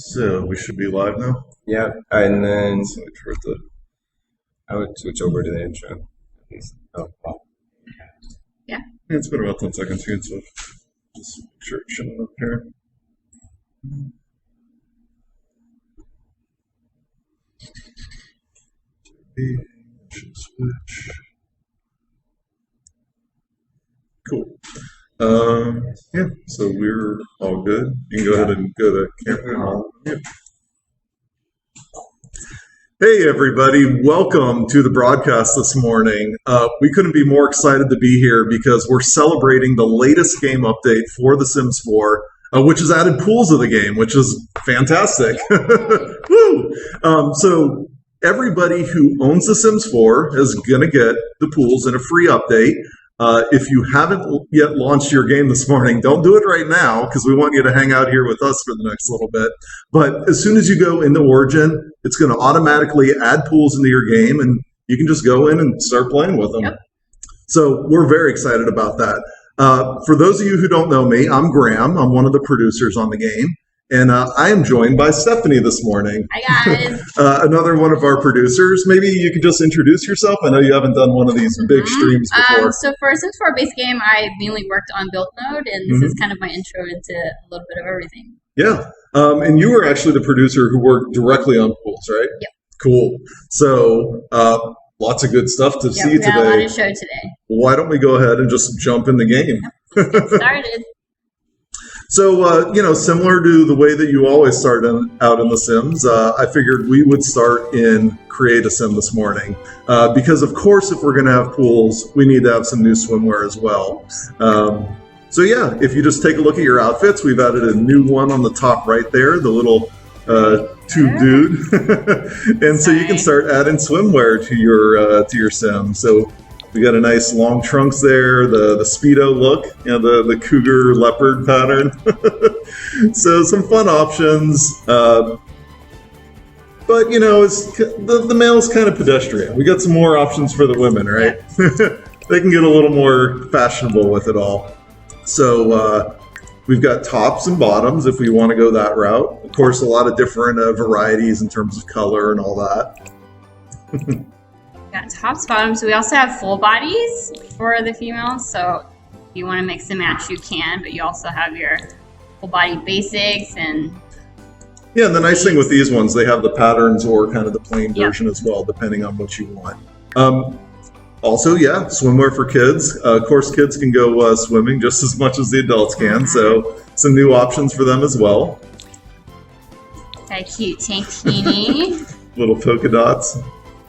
So we should be live now. Yeah, and then So wait for the I would switch over to the intro. At least. Oh, well. yeah, it's been about 10 seconds here, so just make sure it's showing up here. Should switch. Cool. Yeah, so we're all good. You can go ahead and go to camera. Yeah. Hey, everybody. Welcome to the broadcast this morning. We couldn't be more excited to be here because we're celebrating the latest game update for The Sims 4, which has added pools of the game, which is fantastic. Woo! So everybody who owns The Sims 4 is going to get the pools in a free update. If you haven't yet launched your game this morning, don't do it right now because we want you to hang out here with us for the next little bit. But as soon as you go into Origin, it's going to automatically add pools into your game, and you can just go in and start playing with them. Yep. So we're very excited about that. For those of you who don't know me, I'm Graham. I'm one of the producers on the game. And I am joined by Stephanie this morning. Hi, guys. Another one of our producers. Maybe you could just introduce yourself. I know you haven't done one of these big streams before. So for Sims 4 base game, I mainly worked on build mode, and this is kind of my intro into a little bit of everything. Yeah. And you were actually the producer who worked directly on pools, right? Yep. Cool. So lots of good stuff to see today. We got a lot to show today. Why don't we go ahead and just jump in the game? Let's get started. So, similar to the way that you always start out in The Sims, I figured we would start in Create a Sim this morning. Because, of course, if we're going to have pools, we need to have some new swimwear as well. So, yeah, if you just take a look at your outfits, we've added a new one on the top right there, the little tube dude. And so you can start adding swimwear to your Sim. So we got a nice long trunks there, the Speedo look, the cougar leopard pattern. So some fun options. But, it's, the male's kind of pedestrian. We got some more options for the women, right? Yeah. They can get a little more fashionable with it all. So we've got tops and bottoms if we want to go that route. Of course, a lot of different varieties in terms of color and all that. Got tops, bottoms. We also have full bodies for the females. So if you want to mix and match, you can. But you also have your full body basics and. Yeah, and the nice thing with these ones, they have the patterns or kind of the plain version as well, depending on what you want. Also, yeah, swimwear for kids. Of course, kids can go swimming just as much as the adults can. So some new options for them as well. Got a cute tankini. Little polka dots.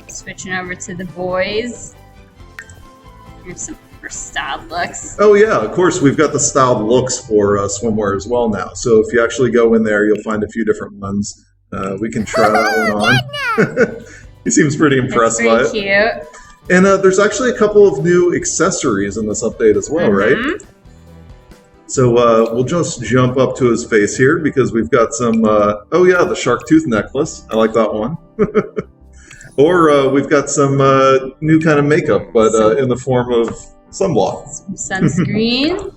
Switching over to the boys. Here's some more styled looks. Oh yeah, of course we've got the styled looks for swimwear as well now. So if you actually go in there, you'll find a few different ones. We can try that one on. He seems pretty impressed by it. Cute. And there's actually a couple of new accessories in this update as well, right? So we'll just jump up to his face here because we've got some. The shark tooth necklace. I like that one. Or we've got some new kind of makeup, but in the form of sunblock. Some sunscreen.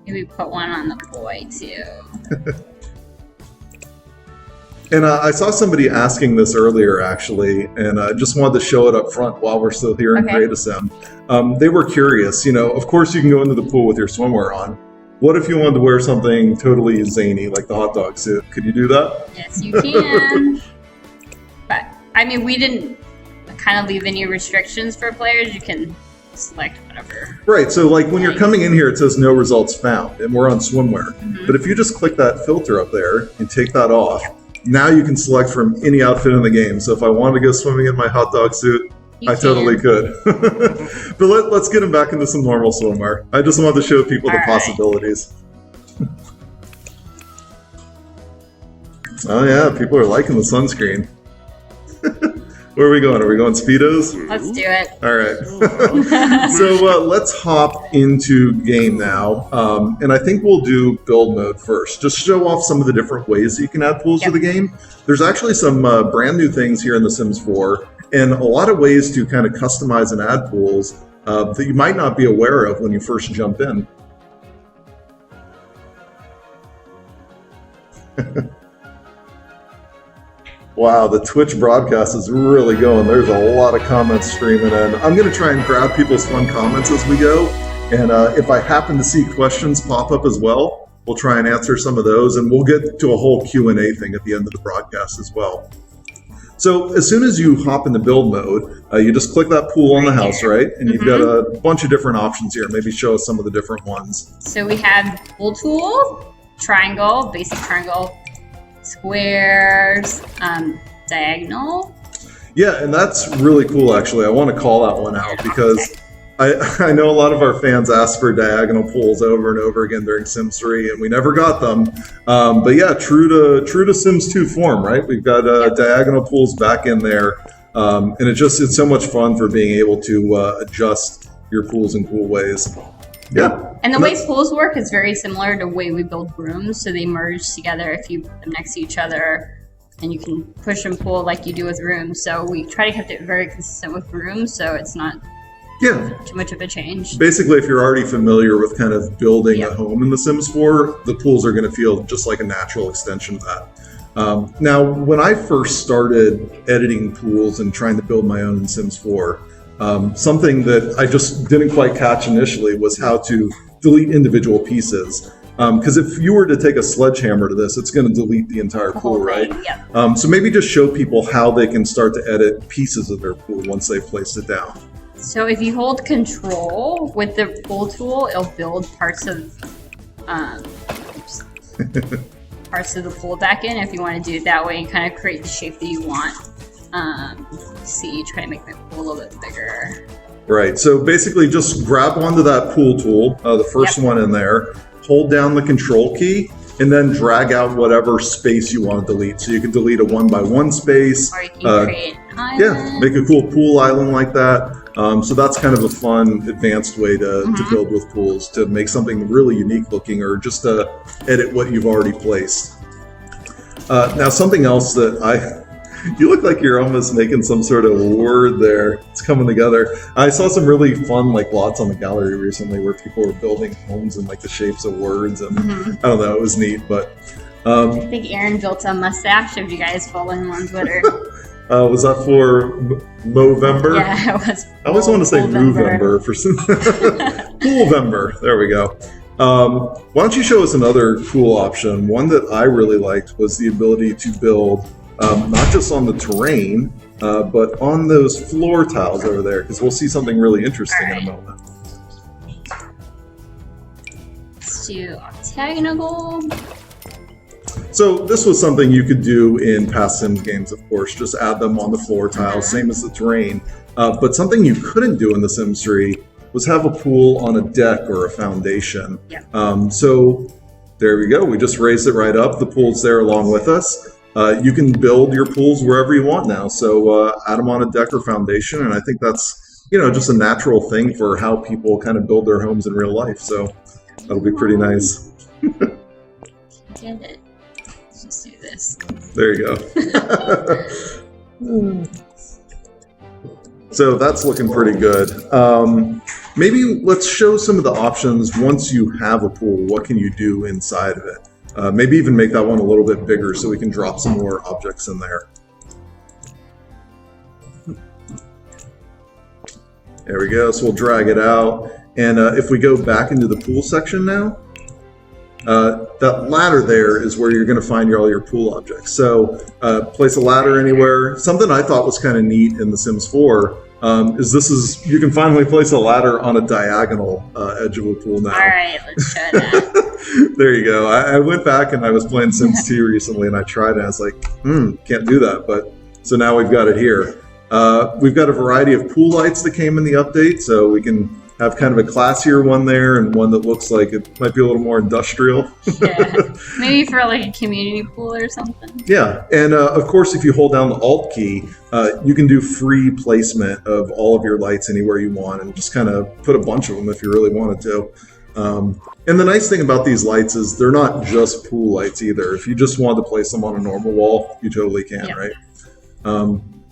Maybe put one on the boy, too. And I saw somebody asking this earlier, actually, and I just wanted to show it up front while we're still here in Create a Sim. They were curious. Of course you can go into the pool with your swimwear on. What if you wanted to wear something totally zany, like the hot dog suit? Could you do that? Yes, you can. But we didn't kind of leave any restrictions for players. You can select whatever. Right, so like when you're coming in here, it says no results found, and we're on swimwear. But if you just click that filter up there and take that off, now you can select from any outfit in the game. So if I wanted to go swimming in my hot dog suit, I totally could. But let's get him back into some normal swimwear. I just wanted to show people the possibilities. Oh yeah, people are liking the sunscreen. Where are we going? Are we going Speedos? Let's do it. All right. So let's hop into game now. And I think we'll do build mode first. Just show off some of the different ways that you can add pools to the game. There's actually some brand new things here in The Sims 4 and a lot of ways to kind of customize and add pools that you might not be aware of when you first jump in. Wow, the Twitch broadcast is really going. There's a lot of comments streaming in. I'm going to try and grab people's fun comments as we go. And if I happen to see questions pop up as well, we'll try and answer some of those. And we'll get to a whole Q&A thing at the end of the broadcast as well. So as soon as you hop into build mode, you just click that pool on the house, right? And you've got a bunch of different options here. Maybe show us some of the different ones. So we have pool tool, triangle, basic triangle, squares, diagonal. Yeah, and that's really cool, actually. I want to call that one out because I know a lot of our fans ask for diagonal pools over and over again during Sims 3, and we never got them. But yeah, true to Sims 2 form, right? We've got diagonal pools back in there, and it's so much fun for being able to adjust your pools in cool ways. Yeah. And the way pools work is very similar to the way we build rooms. So they merge together if you put them next to each other, and you can push and pull like you do with rooms. So we try to keep it very consistent with rooms, so it's not too much of a change. Basically, if you're already familiar with kind of building a home in The Sims 4, the pools are going to feel just like a natural extension of that. Now, when I first started editing pools and trying to build my own in Sims 4, something that I just didn't quite catch initially was how to delete individual pieces. Because if you were to take a sledgehammer to this, it's going to delete the entire pool, right? Yeah. So maybe just show people how they can start to edit pieces of their pool once they've placed it down. So if you hold control with the pool tool, it'll build parts of parts of the pool back in if you want to do it that way and kind of create the shape that you want. See, try to make the pool a little bit bigger. Right, so basically just grab onto that pool tool, the first one in there, hold down the control key, and then drag out whatever space you want to delete. So you can delete a 1x1 space. Or you can create an island. Yeah, make a cool pool island like that. So that's kind of a fun, advanced way to build with pools, to make something really unique looking or just to edit what you've already placed. Now, something else that you look like you're almost making some sort of word there. It's coming together. I saw some really fun lots on the gallery recently where people were building homes in the shapes of words, and I don't know, it was neat. But I think Aaron built a mustache. If you guys follow him on Twitter. Was that for Movember? Yeah, it was. I always want to say Movember for some Poolvember. There we go. Why don't you show us another cool option? One that I really liked was the ability to build not just on the terrain, but on those floor tiles over there, because we'll see something really interesting in a moment. Let's do octagonal. So this was something you could do in past Sims games, of course, just add them on the floor tiles, same as the terrain. But something you couldn't do in The Sims 3 was have a pool on a deck or a foundation. So there we go. We just raised it right up. The pool's there along with us. You can build your pools wherever you want now. So add them on a deck or foundation, and I think that's just a natural thing for how people kind of build their homes in real life. So that'll be pretty nice. Did it. Let's just do this. There you go. So that's looking pretty good. Maybe let's show some of the options once you have a pool. What can you do inside of it? Maybe even make that one a little bit bigger so we can drop some more objects in there. There we go. So we'll drag it out. And if we go back into the pool section now, that ladder there is where you're going to find all your pool objects. So place a ladder anywhere. Something I thought was kind of neat in The Sims 4 is you can finally place a ladder on a diagonal edge of a pool now. All right, let's try that. There you go. I went back and I was playing Sims 2 recently, and I tried it. And I was like, can't do that. But so now we've got it here. We've got a variety of pool lights that came in the update, so we can have kind of a classier one there and one that looks like it might be a little more industrial. Yeah, maybe for a community pool or something. Yeah, and of course, if you hold down the Alt key, you can do free placement of all of your lights anywhere you want, and just kind of put a bunch of them if you really wanted to. And the nice thing about these lights is they're not just pool lights either. If you just wanted to place them on a normal wall, you totally can, right?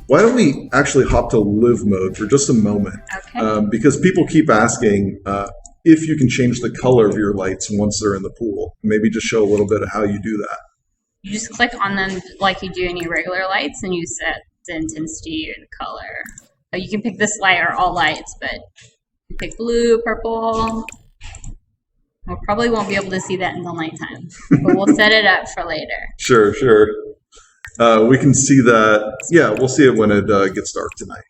Why don't we actually hop to live mode for just a moment? Okay. Because people keep asking if you can change the color of your lights once they're in the pool. Maybe just show a little bit of how you do that. You just click on them like you do any regular lights, and you set the intensity or the color. You can pick this light or all lights, but you pick blue, purple. We probably won't be able to see that in the nighttime, but we'll set it up for later. Sure. We can see that. Yeah, we'll see it when it gets dark tonight.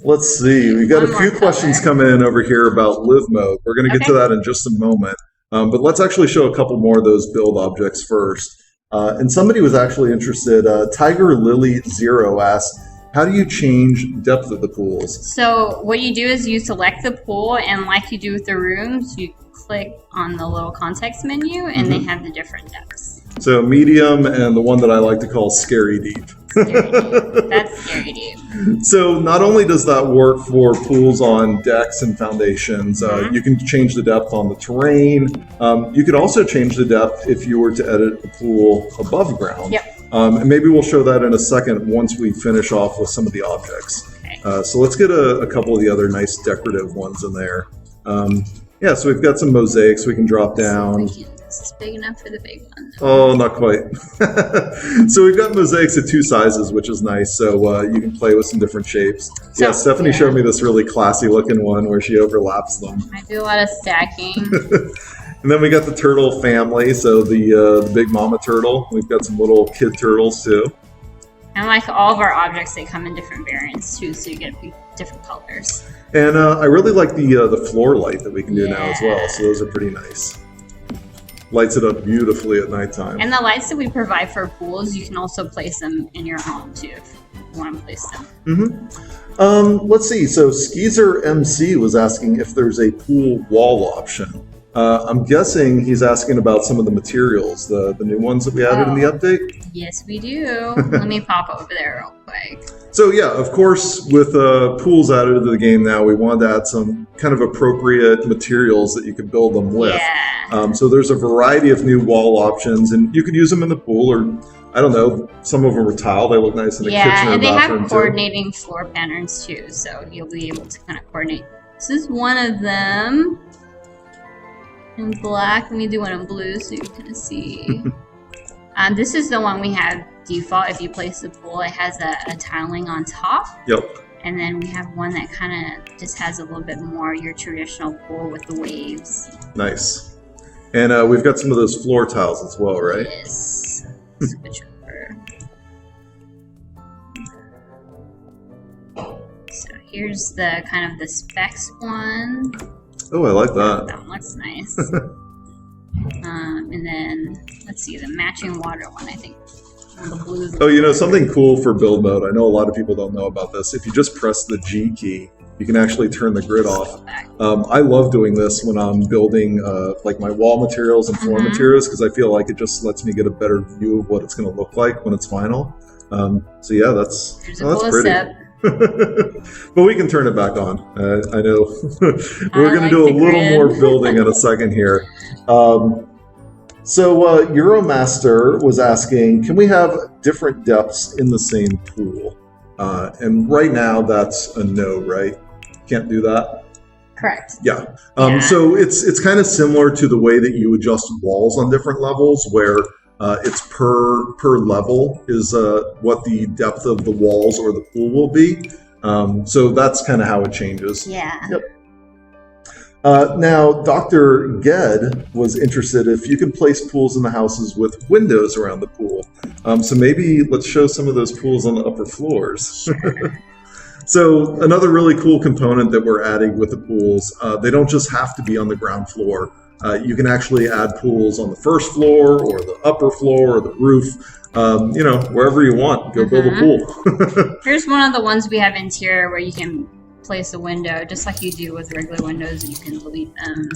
Let's see. We've got a few questions coming in over here about live mode. We're going to get to that in just a moment. But let's actually show a couple more of those build objects first. And somebody was actually interested. Tiger Lily Zero asked, how do you change depth of the pools? So what you do is you select the pool, and like you do with the rooms, you click on the little context menu, and they have the different depths. So medium and the one that I like to call scary deep. Scary deep. That's scary deep. So not only does that work for pools on decks and foundations, you can change the depth on the terrain. You could also change the depth if you were to edit a pool above ground. Yep. And maybe we'll show that in a second once we finish off with some of the objects. Okay. So let's get a couple of the other nice decorative ones in there. Yeah, so we've got some mosaics we can drop down. This is big enough for the big one. Oh, not quite. So we've got mosaics of two sizes, which is nice. So you can play with some different shapes. So, Stephanie showed me this really classy looking one where she overlaps them. I do a lot of stacking. And then we got the turtle family. So the big mama turtle. We've got some little kid turtles too. And like all of our objects, they come in different variants too, so you get different colors. And I really like the floor light that we can do now as well. So those are pretty nice. Lights it up beautifully at nighttime. And the lights that we provide for pools, you can also place them in your home too if you want to place them. Let's see. So Skeezer MC was asking if there's a pool wall option. I'm guessing he's asking about some of the materials, the new ones that we added in the update. Yes, we do. Let me pop over there real quick. So yeah, of course, with pools added to the game now, we wanted to add some kind of appropriate materials that you could build them with. Yeah. So there's a variety of new wall options, and you could use them in the pool, or I don't know, some of them are tile. They look nice in the kitchen or and they bathroom have coordinating floor patterns too, so you'll be able to kind of coordinate. This is one of them in black. Let me do one in blue so you can see. This is the one we have default. If you place the pool, it has a tiling on top. Yep. And then we have one that kind of just has a little bit more your traditional pool with the waves. Nice. And we've got some of those floor tiles as well, right? Yes. Switch over. So here's the kind of the specs one. Oh, I like that. That one looks nice. And then let's see the matching water one. I think the blue. Oh, you know, something cool for build mode. I know a lot of people don't know about this. If you just press the G key, you can actually turn the grid off. I love doing this when I'm building like my wall materials and floor materials, because I feel like it just lets me get a better view of what it's going to look like when it's final. So yeah, that's pretty. But we can turn it back on. I know we're going to do a little more building in a second here. So Euromaster was asking, can we have different depths in the same pool? And right now that's a no, right? Can't do that? Correct. Yeah. So it's kind of similar to the way that you adjust walls on different levels, where it's per level is what the depth of the walls or the pool will be. So that's kind of how it changes. Yeah. Yep. Now, Dr. Ged was interested if you can place pools in the houses with windows around the pool. So maybe let's show some of those pools on the upper floors. Sure. So another really cool component that we're adding with the pools, they don't just have to be on the ground floor. You can actually add pools on the first floor or the upper floor or the roof, wherever you want. Go build a pool. Here's one of the ones we have interior where you can place a window just like you do with regular windows, and you can delete them.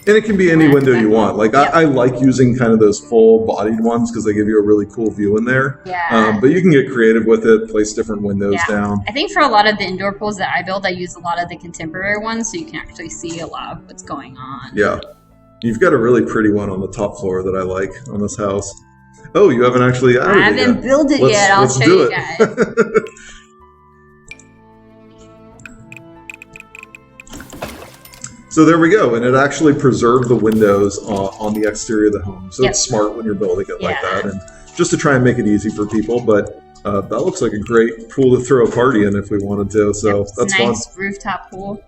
And it can be any window you want. Like I like using kind of those full-bodied ones because they give you a really cool view in there. Yeah. But you can get creative with it, place different windows down. I think for a lot of the indoor pools that I build, I use a lot of the contemporary ones, so you can actually see a lot of what's going on. Yeah. You've got a really pretty one on the top floor that I like on this house. Oh, you haven't actually added it yet. I haven't built it yet. I'll show you guys. So there we go, and it actually preserved the windows on the exterior of the home. So it's smart when you're building it like that, and just to try and make it easy for people. But that looks like a great pool to throw a party in if we wanted to. So that's fun. Nice rooftop pool.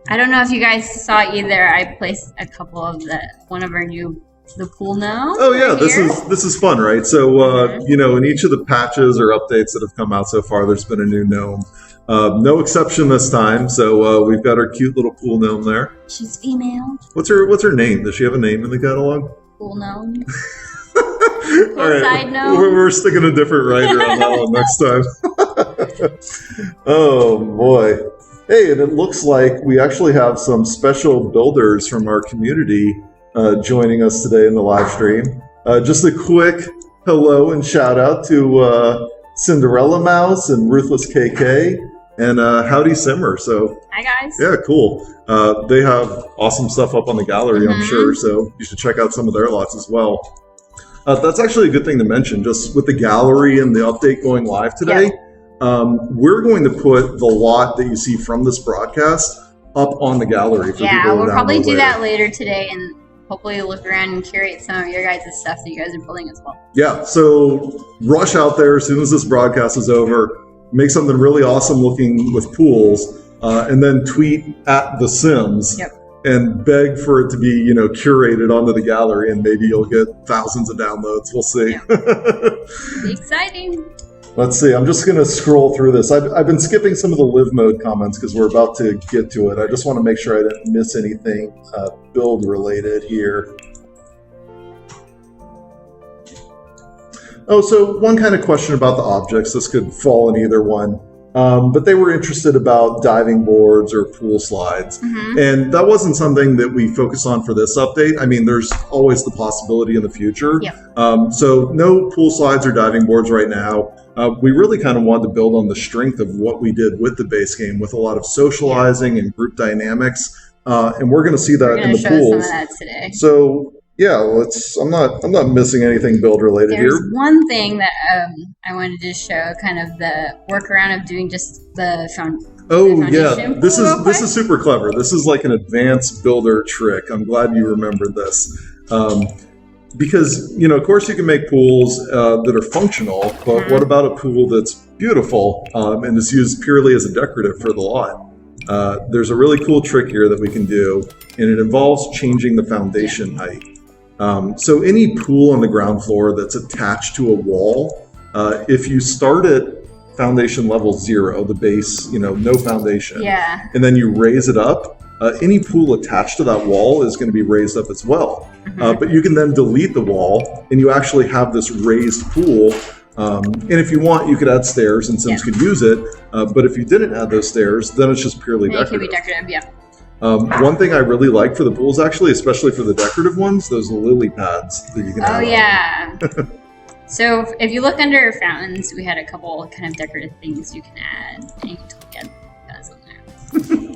I don't know if you guys saw either. I placed a couple of one of our the pool now. Oh yeah, this is fun, right? So in each of the patches or updates that have come out so far, there's been a new gnome. No exception this time. So we've got our cute little pool gnome there. She's female. What's her name? Does she have a name in the catalog? Pool gnome. All right, side gnome. We're sticking a different writer on that one next time. Oh boy. Hey, and it looks like we actually have some special builders from our community joining us today in the live stream. Just a quick hello and shout out to Cinderella Mouse and Ruthless KK and Howdy Simmer. So, hi guys. Yeah, cool. They have awesome stuff up on the gallery, I'm sure. So you should check out some of their lots as well. That's actually a good thing to mention. Just with the gallery and the update going live today. We're going to put the lot that you see from this broadcast up on the gallery for people to we'll probably do later. that later today and hopefully look around and curate some of your guys' stuff that you guys are building as well. Yeah, so rush out there as soon as this broadcast is over, make something really awesome looking with pools, and then tweet at The Sims and beg for it to be, curated onto the gallery, and maybe you'll get thousands of downloads. We'll see. Yeah. Exciting. Let's see. I'm just going to scroll through this. I've been skipping some of the live mode comments because we're about to get to it. I just want to make sure I didn't miss anything build related here. Oh, so one kind of question about the objects. This could fall in either one. But they were interested about diving boards or pool slides. And that wasn't something that we focus on for this update. I mean, there's always the possibility in the future. So no pool slides or diving boards right now. We really kind of wanted to build on the strength of what we did with the base game, with a lot of socializing and group dynamics. And we're going to see that in the pools. Some of that today. So yeah, I'm not missing anything build related here. There's one thing that I wanted to show, kind of the workaround of doing just the foundation. This is super clever. This is like an advanced builder trick. I'm glad you remembered this. Because, of course you can make pools that are functional, but what about a pool that's beautiful and is used purely as a decorative for the lot? There's a really cool trick here that we can do, and it involves changing the foundation height. So any pool on the ground floor that's attached to a wall, if you start at foundation level 0, the base, no foundation, and then you raise it up, any pool attached to that wall is going to be raised up as well. But you can then delete the wall, and you actually have this raised pool. And if you want, you could add stairs, and Sims could use it. But if you didn't add those stairs, then it's just purely decorative. It could be decorative, yeah. One thing I really like for the pools, actually, especially for the decorative ones, those lily pads that you can add. Oh, yeah. So if you look under fountains, we had a couple kind of decorative things you can add. And you can totally get those on there.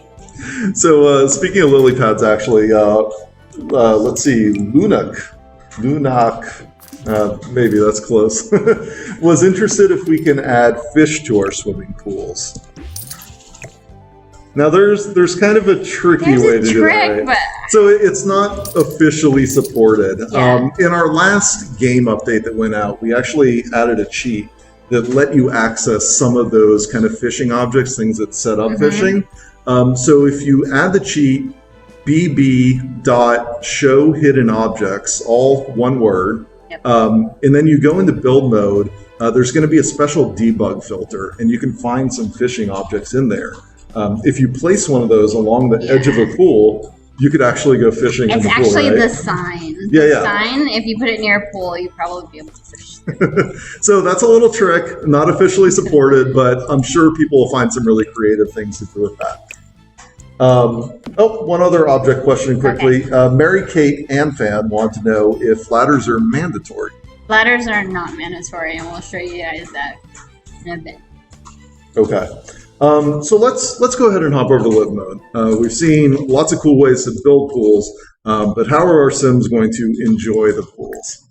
So speaking of lily pads, actually, let's see, Lunak, maybe that's close, was interested if we can add fish to our swimming pools. Now there's kind of a tricky way to do that, right? So it's not officially supported. In our last game update that went out, we actually added a cheat that let you access some of those kind of fishing objects, things that set up fishing. So if you add the cheat bb.showHiddenObjects, all one word, and then you go into build mode, there's going to be a special debug filter, and you can find some fishing objects in there. If you place one of those along the edge of a pool, you could actually go fishing in the pool, It's actually right? the sign. The sign, if you put it near a pool, you'd probably be able to fish. So that's a little trick, not officially supported, but I'm sure people will find some really creative things to do with that. One other object question quickly. Mary Kate and Fan want to know if ladders are mandatory. Ladders are not mandatory, and we'll show you guys that in a bit. Okay. So let's go ahead and hop over to live mode. We've seen lots of cool ways to build pools, but how are our Sims going to enjoy the pools?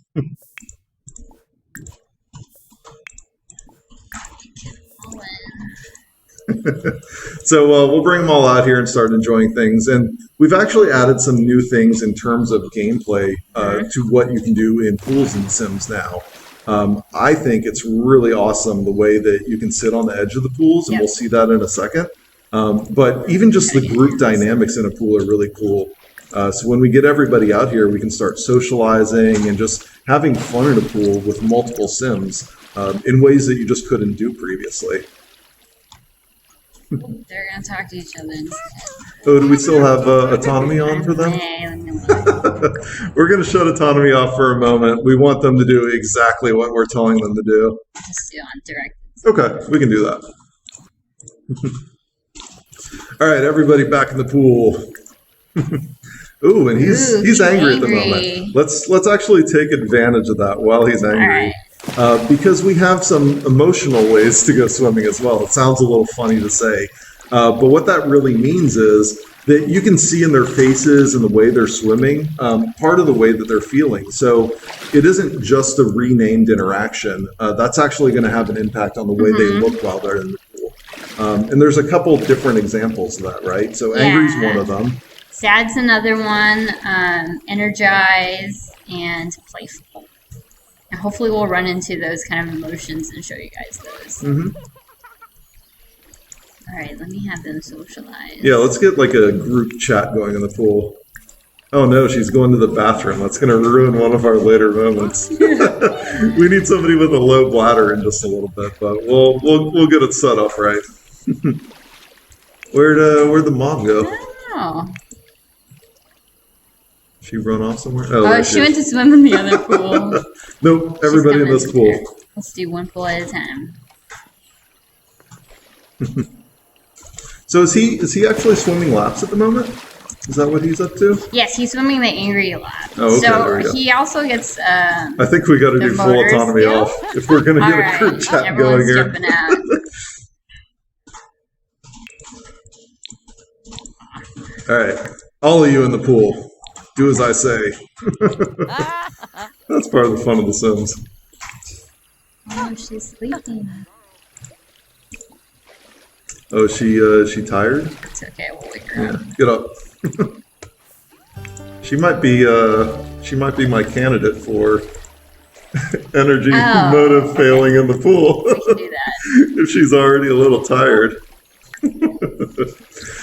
So we'll bring them all out here and start enjoying things. And we've actually added some new things in terms of gameplay to what you can do in pools in Sims now. I think it's really awesome the way that you can sit on the edge of the pools, and we'll see that in a second. But even just the group dynamics in a pool are really cool. So when we get everybody out here, we can start socializing and just having fun in a pool with multiple Sims in ways that you just couldn't do previously. They're gonna talk to each other instead. Oh, do we still have autonomy on for them? We're going to shut autonomy off for a moment. We want them to do exactly what we're telling them to do. Just do on direct. Okay, we can do that. All right, everybody back in the pool. Ooh, and he's angry at the moment. Let's actually take advantage of that while he's angry. Because we have some emotional ways to go swimming as well. It sounds a little funny to say. But what that really means is that you can see in their faces and the way they're swimming, part of the way that they're feeling. So it isn't just a renamed interaction. That's actually going to have an impact on the way they look while they're in the pool. And there's a couple different examples of that, right? So angry's one of them. Sad's another one. Energize and playful. And hopefully we'll run into those kind of emotions and show you guys those. All right, let me have them socialize. Yeah, let's get like a group chat going in the pool. Oh no, she's going to the bathroom. That's going to ruin one of our later moments. We need somebody with a low bladder in just a little bit, but we'll get it set up right. Where'd the mom go? Oh. She run off somewhere? Oh, she went to swim in the other pool. Nope, everybody in this pool. Let's do one pool at a time. So is he actually swimming laps at the moment? Is that what he's up to? Yes, he's swimming the angry lap. Oh, okay, there we so go. he also gets. I think we got to do full autonomy off if we're going to get a group chat going here. Jumping out. All right, all of you in the pool, do as I say. That's part of the fun of The Sims. Oh, she's sleeping. Oh, she tired? It's okay, we'll wake her up. Yeah, get up. She might be my candidate for energy motive failing in the pool. We can do that. If she's already a little tired.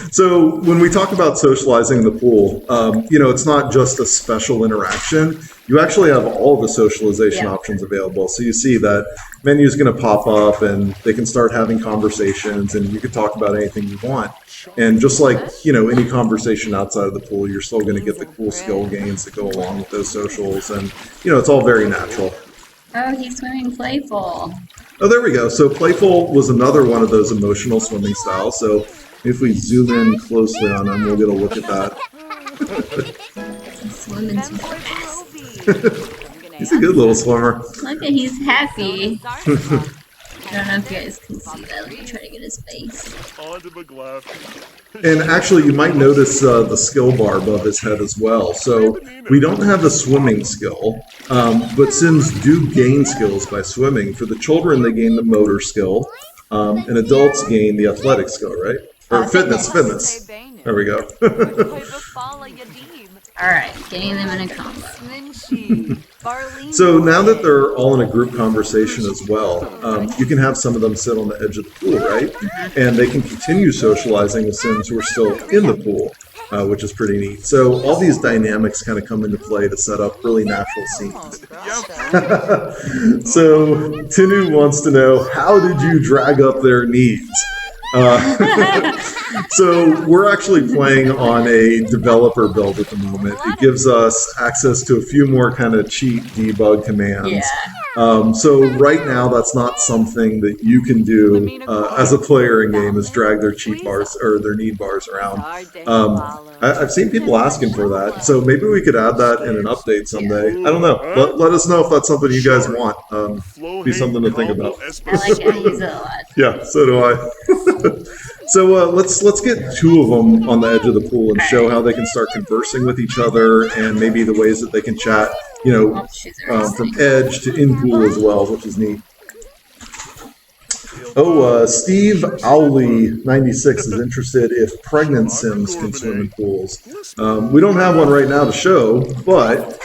So when we talk about socializing in the pool, it's not just a special interaction. You actually have all the socialization options available. So you see that menu is going to pop up and they can start having conversations and you can talk about anything you want. And just like, any conversation outside of the pool, you're still going to get the cool skill gains that go along with those socials. And, it's all very natural. Oh, he's swimming playful. Oh, there we go. So playful was another one of those emotional swimming styles. So if we zoom in closely on him, we'll get a look at that. He's swimming too fast. He's a good little swimmer. Look at, he's happy. I don't know if you guys can see that. Let me try to get his face. And actually, you might notice the skill bar above his head as well. So we don't have a swimming skill, but Sims do gain skills by swimming. For the children, they gain the motor skill, and adults gain the athletic skill, right? Or fitness. There we go. All right, getting them in a combo. So now that they're all in a group conversation as well, you can have some of them sit on the edge of the pool, right? And they can continue socializing with Sims who are still in the pool, which is pretty neat. So all these dynamics kind of come into play to set up really natural scenes. So Tinu wants to know, how did you drag up their needs? So we're actually playing on a developer build at the moment. It gives us access to a few more kind of cheat debug commands. Yeah. So right now, that's not something that you can do as a player in game, is drag their cheat bars or their need bars around. I've seen people asking for that, so maybe we could add that in an update someday. I don't know. Let us know if that's something you guys want. Be something to think about. I like it. I use it a lot. Yeah, so do I. So let's get two of them on the edge of the pool and show how they can start conversing with each other and maybe the ways that they can chat, from edge to in pool as well, which is neat. Steve Owley96 is interested if pregnant Sims can swim in pools. We don't have one right now to show, but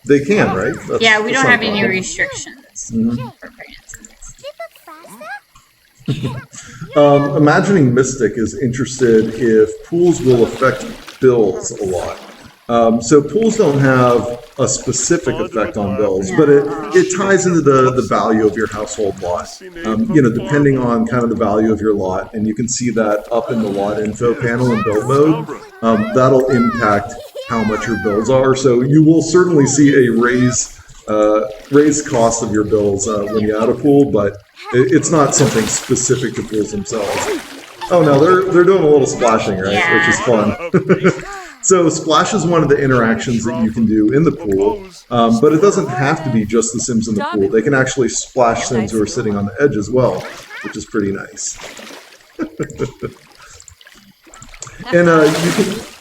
they can, right? Yeah, we don't not have a any problem. restrictions Mhm. for pregnancies. Imagining Mystic is interested if pools will affect bills a lot. So pools don't have a specific effect on bills, but it ties into the value of your household lot. Depending on kind of the value of your lot, and you can see that up in the lot info panel in build mode, that'll impact how much your bills are. So you will certainly see a raised cost of your bills when you add a pool, but it's not something specific to pools themselves. Oh no, they're doing a little splashing, right? Yeah. Which is fun. So splash is one of the interactions that you can do in the pool, but it doesn't have to be just the Sims in the pool. They can actually splash Sims who are sitting on the edge as well, which is pretty nice. And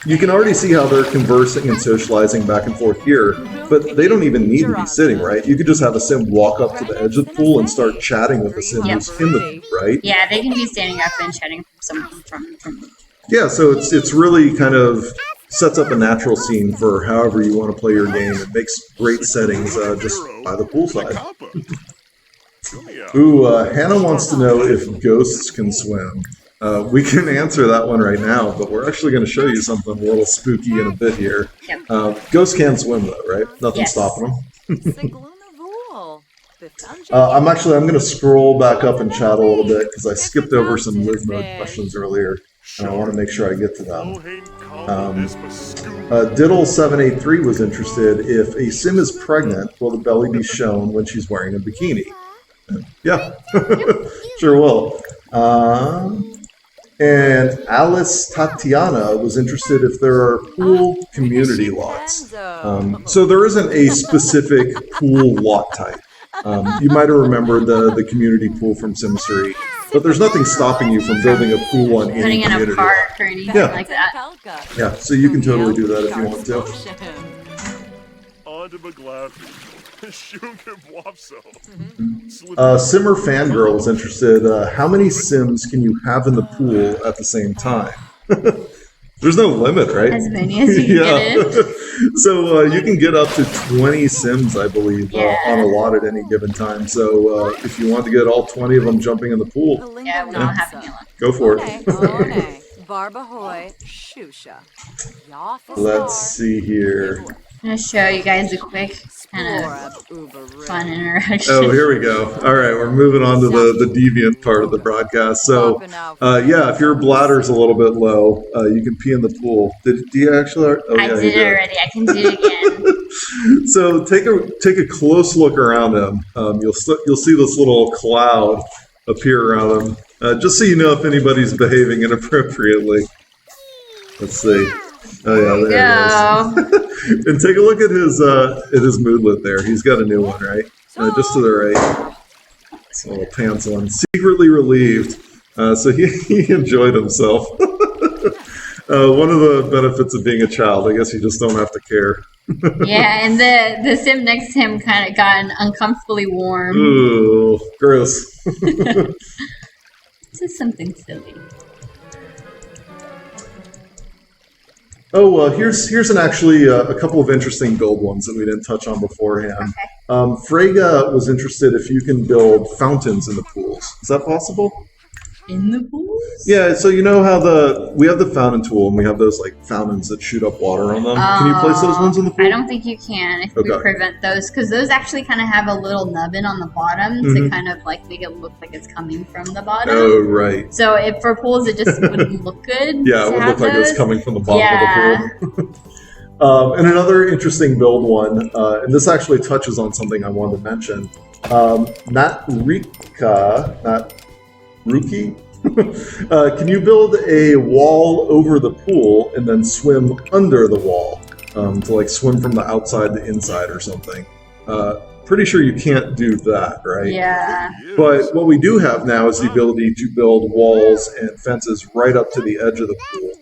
you can already see how they're conversing and socializing back and forth here, but they don't even need to be sitting, right? You could just have a Sim walk up to the edge of the pool and start chatting with the Sim who's in the pool, right? Yeah, they can be standing up and chatting from Yeah, so it's really kind of sets up a natural scene for however you want to play your game. It makes great settings just by the poolside. Ooh, Hannah wants to know if ghosts can swim. We can answer that one right now, but we're actually going to show you something a little spooky in a bit here. Ghosts can swim though, right? Nothing's stopping them. I'm going to scroll back up in chat a little bit because I skipped over some live mode questions earlier, and I want to make sure I get to them. Diddle783 was interested if a Sim is pregnant, will the belly be shown when she's wearing a bikini? Yeah, sure will. And Alice Tatiana was interested if there are pool community lots. So there isn't a specific pool lot type. You might have remembered the community pool from Sims 3, but there's nothing stopping you from building a pool on any putting in community. a park or anything like that. Yeah, so you can totally do that if you want to. Simmer Fangirl is interested. How many Sims can you have in the pool at the same time? There's no limit, right? As many as you can get in. So you can get up to 20 Sims, I believe, on a lot at any given time. So if you want to get all 20 of them jumping in the pool, Yeah, we don't have any left. go for it. Let's Let's see here. I'm going to show you guys a quick kind of fun interaction. Oh, here we go. All right, we're moving on to the deviant part of the broadcast. So, yeah, if your bladder's a little bit low, you can pee in the pool. Do you actually? Oh, I yeah, did you it already. I can do it again. So take a close look around him. You'll see this little cloud appear around him, just so you know if anybody's behaving inappropriately. Let's see. Oh yeah, there it is. And take a look at his moodlet there. He's got a new one, right? Just to the right. This little pants one. Secretly relieved. So he enjoyed himself. One of the benefits of being a child, I guess you just don't have to care. Yeah, and the Sim next to him kind of got uncomfortably warm. Ooh, gross. This is something silly. Oh, here's actually a couple of interesting build ones that we didn't touch on beforehand. Frega was interested if you can build fountains in the pools. Is that possible? In the pools? Yeah, so you know how we have the fountain tool and we have those like fountains that shoot up water on them. Can you place those ones in the pool? I don't think you can if we prevent those, because those actually kind of have a little nubbin on the bottom to kind of like make it look like it's coming from the bottom. Oh, right. So if for pools, it just wouldn't look good. Yeah, it would look like it was coming from the bottom of the pool. And another interesting build one, and this actually touches on something I wanted to mention. Not Ruki. Can you build a wall over the pool and then swim under the wall to like swim from the outside to inside or something? Pretty sure you can't do that, right? Yeah. But what we do have now is the ability to build walls and fences right up to the edge of the pool.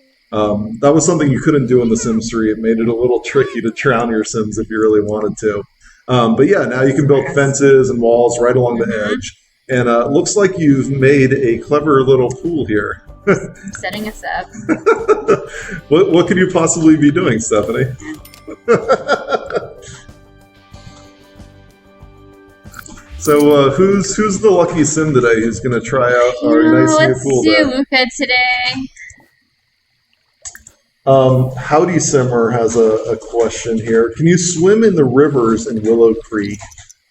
That was something you couldn't do in The Sims 3. It made it a little tricky to drown your Sims if you really wanted to. But yeah, now you can build fences and walls right along the edge. And it looks like you've made a clever little pool here. I'm setting us up. What could you possibly be doing, Stephanie? So who's the lucky sim today who's going to try out our nice new Let's pool do there? Luca today. Howdy Simmer has a question here. Can you swim in the rivers in Willow Creek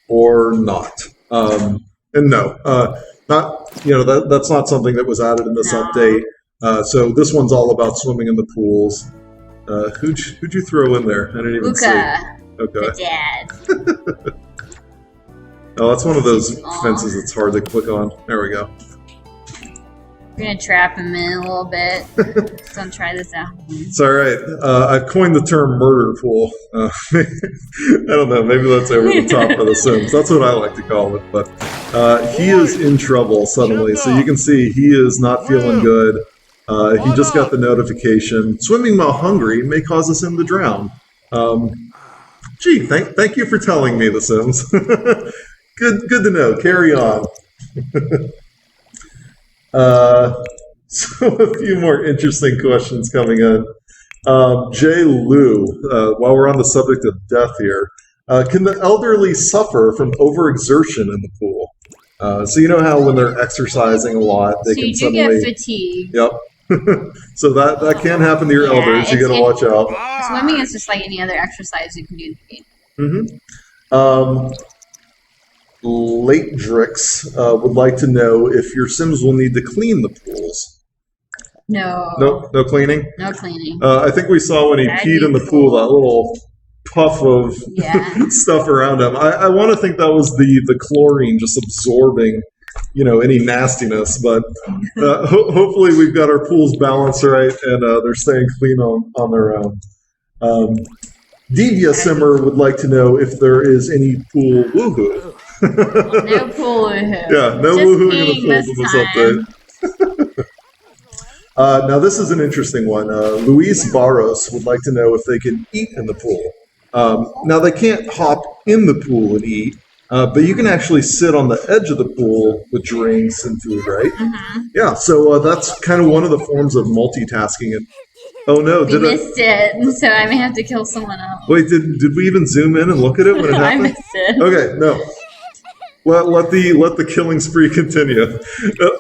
or not? And no, not that's not something that was added in this No. update. So this one's all about swimming in the pools. Who'd you throw in there? I didn't even see. Luca, Okay. the dad. Oh, that's one of those Aw. fences that's hard to click on. There we go. We're gonna trap him in a little bit. Don't try this at home. It's all right. I've coined the term murder pool. I don't know. Maybe that's over the top for the Sims. That's what I like to call it. But he is in trouble suddenly. So you can see he is not feeling good. He just got the notification. Swimming while hungry may cause a Sim to drown. Gee, thank you for telling me, The Sims. Good to know. Carry on. So a few more interesting questions coming in. Jay Liu, while we're on the subject of death here, can the elderly suffer from overexertion in the pool? So you know how when they're exercising a lot, they So can you do suddenly... get fatigue. Yep. So that can happen to your Yeah, elders. You got to watch out. Swimming is just like any other exercise you can do in the game. Late Drix would like to know if your Sims will need to clean the pools. No. No cleaning? No cleaning. I think we saw when he That'd peed be in the pool, that little puff of Yeah. stuff around him. I want to think that was the chlorine just absorbing, any nastiness. But hopefully we've got our pools balanced right and they're staying clean on their own. Divya Simmer would like to know if there is any pool woohoo. No pool woohoo. Yeah, no Just woohooing in the peeing pools in this update. Now this is an interesting one. Luis Barros would like to know if they can eat in the pool. Now they can't hop in the pool and eat, but you can actually sit on the edge of the pool with drinks and food, right? Mm-hmm. Yeah, so that's kind of one of the forms of multitasking. And oh no, We missed it, so I may have to kill someone else. Wait, did we even zoom in and look at it when it I happened? missed it. Okay, no. Let the killing spree continue.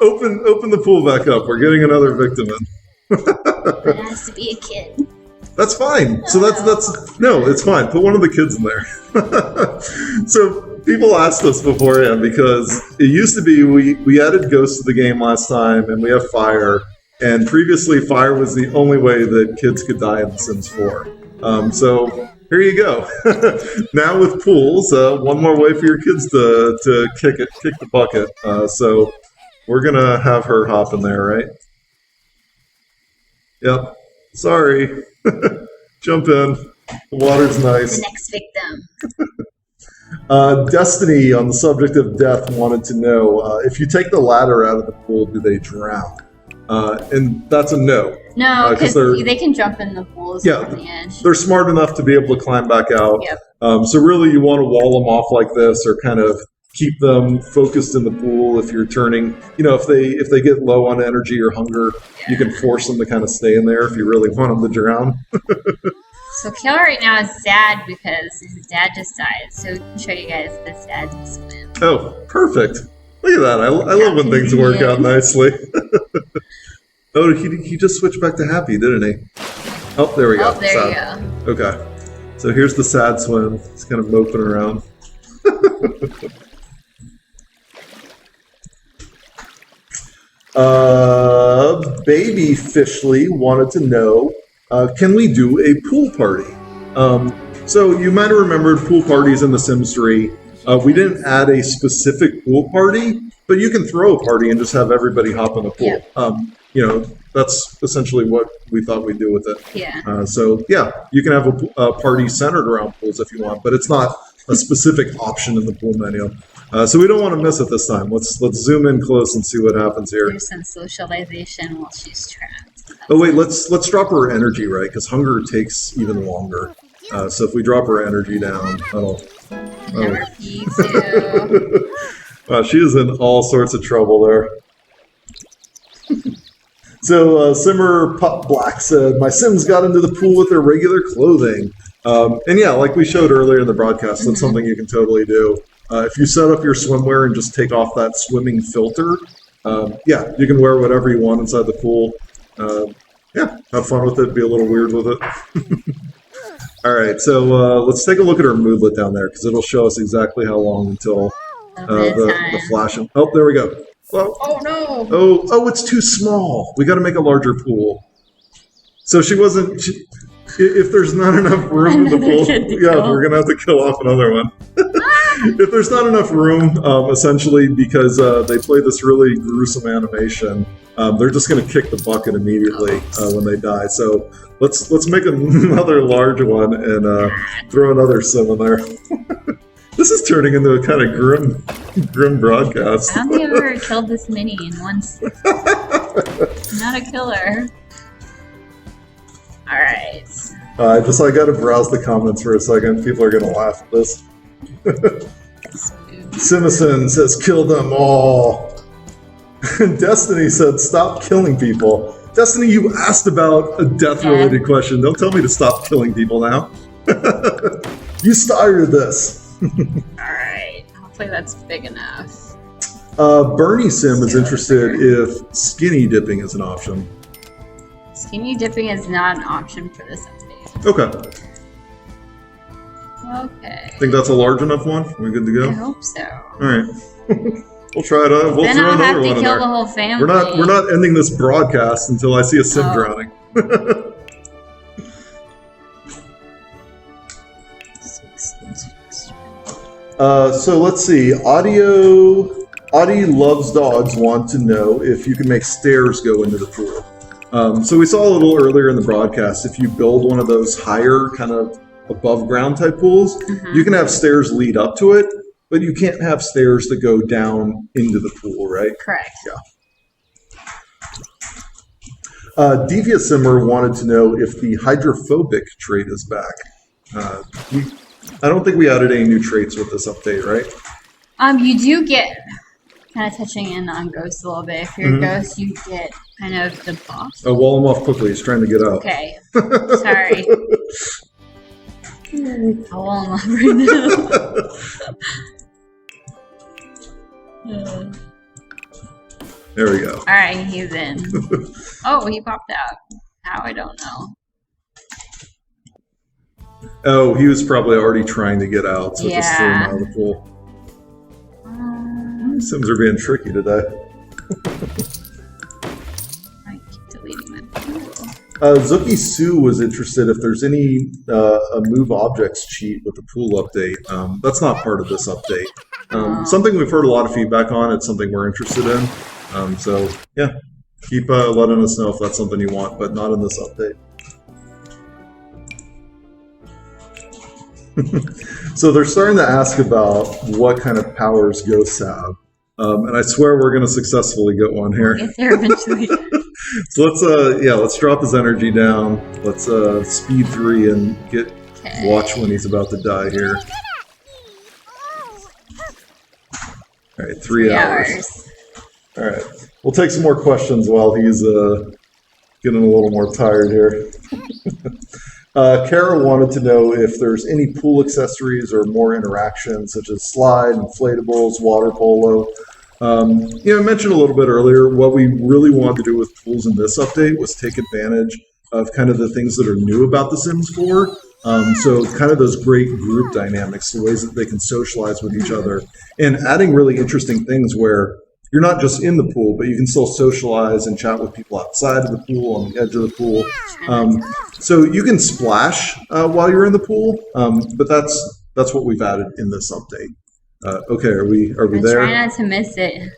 Open the pool back up. We're getting another victim in. It has to be a kid. That's fine. So that's no, it's fine. Put one of the kids in there. So people asked us beforehand because it used to be we added ghosts to the game last time and we have fire, and previously fire was the only way that kids could die in The Sims 4. So here you go. Now with pools, one more way for your kids to kick the bucket. So we're gonna have her hop in there, right? Yep. Sorry. Jump in. The water's nice. The next victim. Destiny, on the subject of death, wanted to know if you take the ladder out of the pool, do they drown? And that's a no. No, 'cause because they're- they can jump in the pools Yeah. on the edge. They're smart enough to be able to climb back out. Yep. So really, you want to wall them off like this, or kind of keep them focused in the pool. If you're turning, if they get low on energy or hunger, you can force them to kind of stay in there if you really want them to drown. So Kale right now is sad because his dad just died. So we can show you guys this dad's swim. Oh, perfect! Look at that. I love when things work out nicely. Oh, he just switched back to happy, didn't he? Oh, there we go. Oh, there Sad. you go. Okay. So here's the sad swim. He's kind of moping around. Baby Fishley wanted to know, can we do a pool party? So you might have remembered pool parties in The Sims 3. We didn't add a specific pool party, but you can throw a party and just have everybody hop in the pool. Yeah. That's essentially what we thought we'd do with it. Yeah. So yeah, you can have a party centered around pools if you want, but it's not a specific option in the pool menu. So we don't want to miss it this time. Let's zoom in close and see what happens here. There's some socialization while she's trapped. Oh wait, let's drop her energy, right? Because hunger takes even longer. So if we drop her energy down, that'll. Never pee too. Wow, she is in all sorts of trouble there. So Simmer Pup Black said, "My Sims got into the pool with their regular clothing." And yeah, like we showed earlier in the broadcast, that's something you can totally do. If you set up your swimwear and just take off that swimming filter, yeah, you can wear whatever you want inside the pool. Yeah, have fun with it, be a little weird with it. All right, so let's take a look at our moodlet down there, because it'll show us exactly how long until the flash. Oh, there we go. Well, Oh no! oh, it's too small. We got to make a larger pool. So she wasn't. If there's not enough room in the pool, yeah, we're gonna have to kill off another one. If there's not enough room, essentially because they play this really gruesome animation, they're just gonna kick the bucket immediately when they die. So let's make another large one and throw another sim in there. This is turning into a kind of grim broadcast. I don't think I've ever killed this many in one. Not a killer. All right. I got to browse the comments for a second. People are gonna laugh at this. Simison says, "Kill them all." Destiny said, "Stop killing people." Destiny, you asked about a death-related question. Don't tell me to stop killing people now. You started this. Alright. Hopefully that's big enough. Bernie Sim is interested if skinny dipping is an option. Skinny dipping is not an option for this update. Okay. Okay. Think that's a large enough one? We good to go? I hope so. Alright. We'll try it out. We'll Then throw I'll have another to one in kill there. the whole family. We're not ending this broadcast until I see a sim drowning. So let's see. Audie Loves Dogs want to know if you can make stairs go into the pool. So we saw a little earlier in the broadcast, if you build one of those higher kind of above ground type pools, you can have stairs lead up to it, but you can't have stairs that go down into the pool, right? Correct. Yeah. Devious Simmer wanted to know if the hydrophobic trait is back. I don't think we added any new traits with this update, right? You do get kind of touching in on Ghost a little bit. If you're a ghost, you get kind of the buff. Oh, wall him off quickly. He's trying to get out. Okay. Sorry. I'll wall him off right now. There we go. Alright, he's in. Oh, he popped out. How? I don't know. Oh, he was probably already trying to get out, so just threw him out of the pool. Sims are being tricky today. I keep deleting my pool. Zuki Sue was interested if there's any a move objects cheat with the pool update. That's not part of this update. Something we've heard a lot of feedback on. It's something we're interested in. So yeah, keep letting us know if that's something you want, but not in this update. So they're starting to ask about what kind of powers ghosts have. And I swear we're going to successfully get one here. Get there eventually. So let's drop his energy down. Let's speed 3 and watch when he's about to die here. All right, 3 hours. All right, we'll take some more questions while he's getting a little more tired here. Kara wanted to know if there's any pool accessories or more interactions, such as slide, inflatables, water polo. I mentioned a little bit earlier, what we really wanted to do with pools in this update was take advantage of kind of the things that are new about The Sims 4. So kind of those great group dynamics, the ways that they can socialize with each other, and adding really interesting things where you're not just in the pool, but you can still socialize and chat with people outside of the pool, on the edge of the pool. So you can splash while you're in the pool, but that's what we've added in this update. Okay, are we there? Try not to miss it.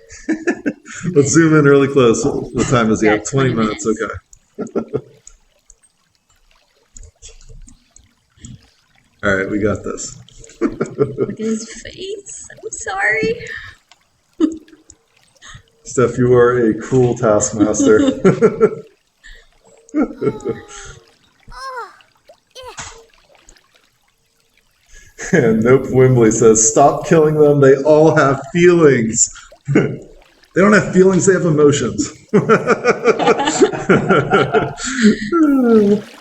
Let's zoom in really close. What time is it? 20 minutes. Okay. All right, we got this. Look at his face. I'm sorry. Steph, you are a cruel taskmaster. And Nope Wimbley says, "Stop killing them. They all have feelings." They don't have feelings, they have emotions. Oh,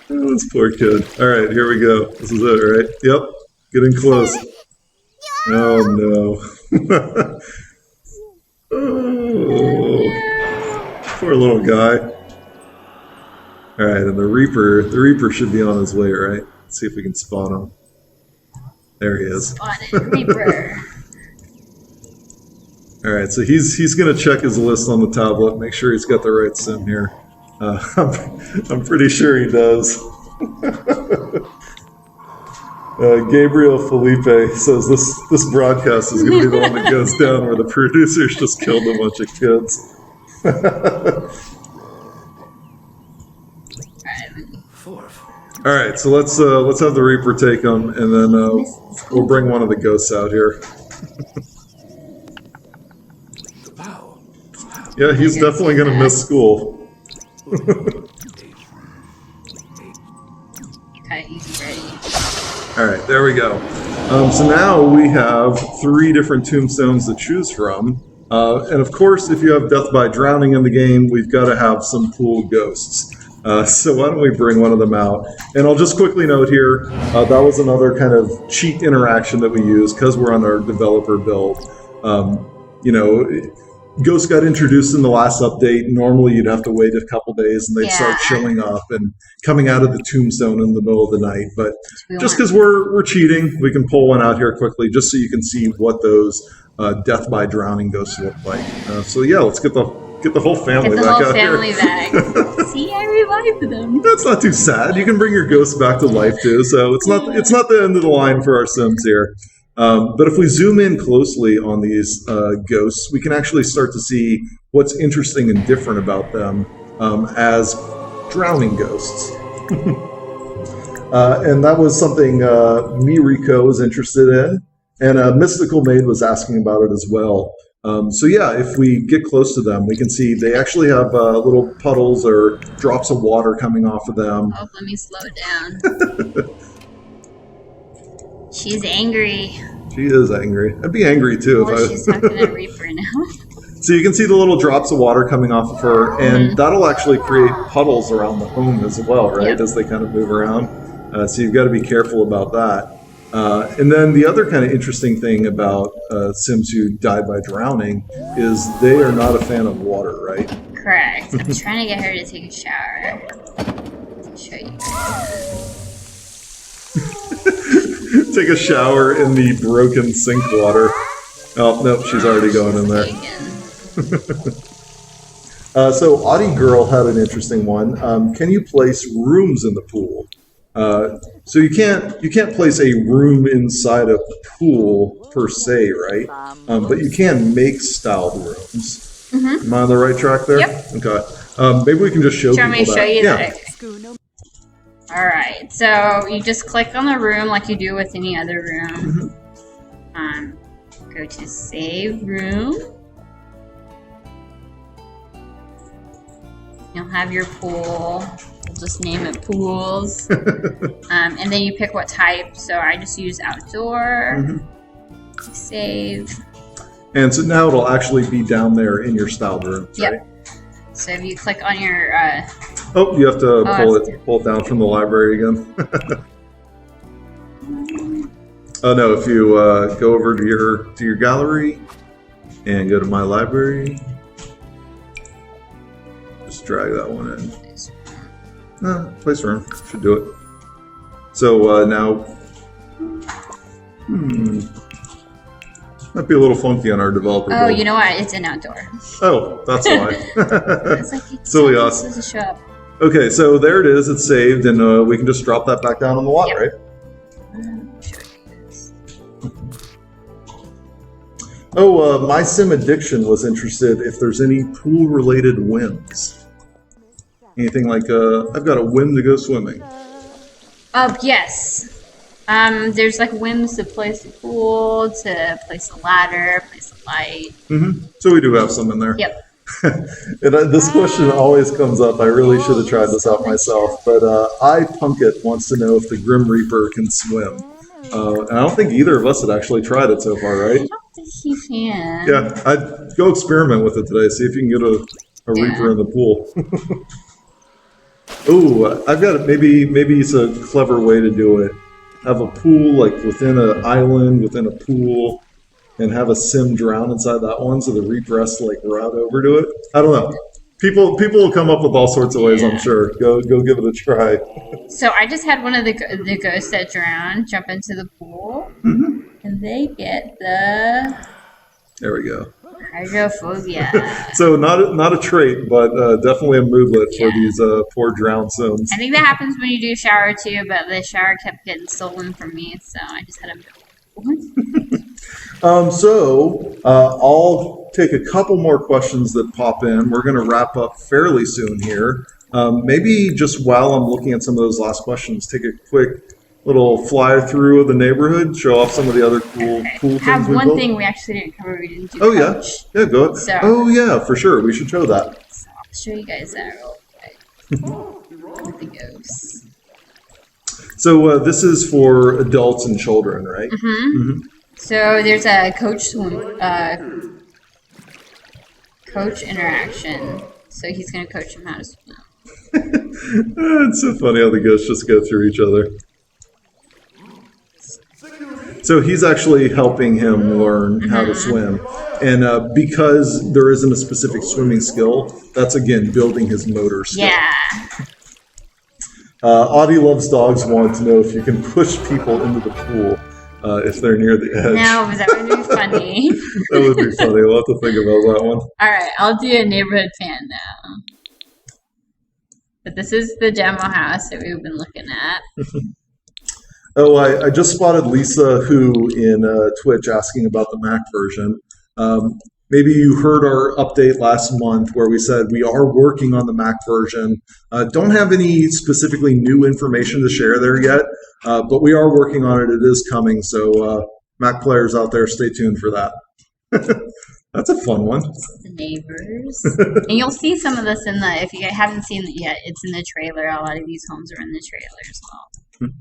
this poor kid. All right, here we go. This is it, right? Yep, getting close. Oh, no. Oh, poor little guy. All right, and the Reaper should be on his way, right? Let's see if we can spot him. There he is. Spotted Reaper. All right, so he's going to check his list on the tablet, make sure he's got the right sim here. I'm pretty sure he does. Gabriel Felipe says this broadcast is going to be the one that goes down where the producers just killed a bunch of kids. All right, so let's have the Reaper take him, and then we'll bring one of the ghosts out here. Yeah, he's definitely going to miss school. Okay, he's ready. All right, there we go. So now we have 3 different tombstones to choose from. And of course, if you have death by drowning in the game, we've got to have some pool ghosts. So why don't we bring one of them out? And I'll just quickly note here, that was another kind of cheat interaction that we used because we're on our developer build. Ghosts got introduced in the last update. Normally, you'd have to wait a couple days, and they'd start showing up and coming out of the tombstone in the middle of the night. But just because we're cheating, we can pull one out here quickly, just so you can see what those death by drowning ghosts look like. So yeah, let's get the whole family back out here. Back. See, I revived them. That's not too sad. You can bring your ghosts back to life too. So it's not the end of the line for our Sims here. But if we zoom in closely on these ghosts, we can actually start to see what's interesting and different about them as drowning ghosts. And that was something Miriko was interested in, and Mystical Maid was asking about it as well. So yeah, if we get close to them, we can see they actually have little puddles or drops of water coming off of them. Oh, let me slow down. She's angry. She is angry. I'd be angry too if she's talking to Reaper now. So you can see the little drops of water coming off of her, and that'll actually create puddles around the home as well, right? Yep. As they kind of move around. So you've got to be careful about that. And then the other kind of interesting thing about Sims who died by drowning is they are not a fan of water, right? Correct. I'm trying to get her to take a shower. I'll show you. Take a shower in the broken sink water. Oh, nope, she's already going in there. So Audie Girl had an interesting one. Can you place rooms in the pool? So you can't place a room inside a pool per se, right? But you can make styled rooms. Am I on the right track there? Yep. Okay. Maybe we can just show people that. Show you that? Alright, so you just click on the room like you do with any other room. Go to Save Room. You'll have your pool. We'll just name it Pools. And then you pick what type. So I just use Outdoor. Save. And so now it'll actually be down there in your styled rooms, right? Yep. So if you click on your... oh, you have to pull it down from the library again. Oh no, if you go over to your gallery and go to My Library, just drag that one in. Place room should do it. So now, might be a little funky on our developer. Oh, build. You know what? It's an outdoor. Oh, that's why. It's like silly us. Okay, so there it is. It's saved, and we can just drop that back down on the lot, right? Oh, My Sim Addiction was interested if there's any pool-related whims. Anything like, I've got a whim to go swimming. Oh, yes. There's like whims to place the pool, to place the ladder, place the light. So we do have some in there. Yep. And this question always comes up. I really should have tried this out myself, but I Punkit wants to know if the Grim Reaper can swim. And I don't think either of us had actually tried it so far, I right? don't think he can. Yeah, I'd go experiment with it today. See if you can get a Reaper in the pool. Ooh, I've got it. Maybe it's a clever way to do it. Have a pool like within an island, within a pool, and have a sim drown inside that one, so the Reaper has to like route over to it. I don't know. People will come up with all sorts of ways. I'm sure. Go give it a try. So I just had one of the ghosts that drowned jump into the pool, and they get the There we go. hydrophobia. So not a trait, but definitely a movelet for these poor drowned sims. I think that happens when you do shower too, but the shower kept getting stolen from me, so I just had to. So I'll take a couple more questions that pop in. We're going to wrap up fairly soon here. Maybe just while I'm looking at some of those last questions, take a quick little flyer through of the neighborhood, show off some of the other cool I things have we one built. thing we actually didn't cover. We didn't do. Oh yeah, coach. yeah, go ahead. So- Oh yeah, for sure. We should show that. So I'll show you guys that real quick with the ghosts. So this is for adults and children, right? So there's a coach interaction. So he's gonna coach him how to swim. It's so funny how the ghosts just go through each other. So he's actually helping him learn how to swim. And because there isn't a specific swimming skill, that's again building his motor skill. Yeah. Audie Loves Dogs wants to know if you can push people into the pool if they're near the edge. No, because that would be funny. That would be funny. We'll have to think about that one. All right, I'll do a neighborhood fan now. But this is the demo house that we've been looking at. Oh, I just spotted Lisa Who in Twitch asking about the Mac version. Maybe you heard our update last month where we said we are working on the Mac version. Don't have any specifically new information to share there yet, but we are working on it. It is coming, so Mac players out there, stay tuned for that. That's a fun one. The neighbors. And you'll see some of this in the, if you haven't seen it yet, it's in the trailer. A lot of these homes are in the trailer as well.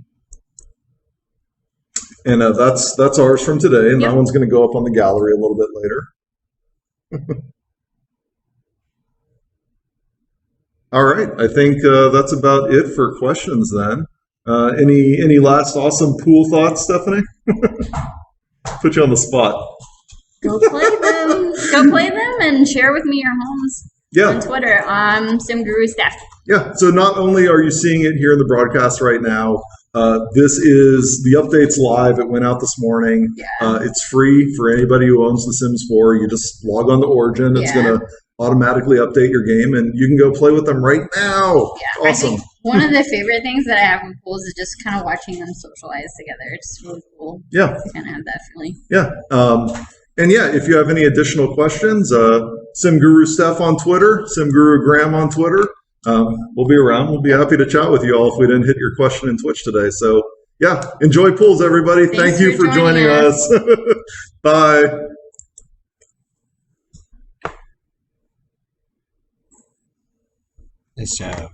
And that's ours from today, and Yep. that one's going to go up on the gallery a little bit later. All right, I think that's about it for questions then. Any last awesome pool thoughts, Stephanie? Put you on the spot. Go play them. Go play them and share with me your homes Yeah. on Twitter. SimGuru Steph. Yeah, so not only are you seeing it here in the broadcast right now, this is the update's live. It went out this morning. Yeah. It's free for anybody who owns The Sims 4. You just log on to Origin. It's Yeah. going to automatically update your game, and you can go play with them right now. Yeah, Awesome. I think one of the favorite things that I have with pools is just kind of watching them socialize together. It's really cool Yeah, to kind of have that feeling. yeah. And yeah, if you have any additional questions, SimGuru Steph on Twitter, SimGuru Graham on Twitter. We'll be around. We'll be happy to chat with you all if we didn't hit your question in Twitch today. So yeah, enjoy pools, everybody. Thanks Thank you for for joining joining us. Bye. Nice job.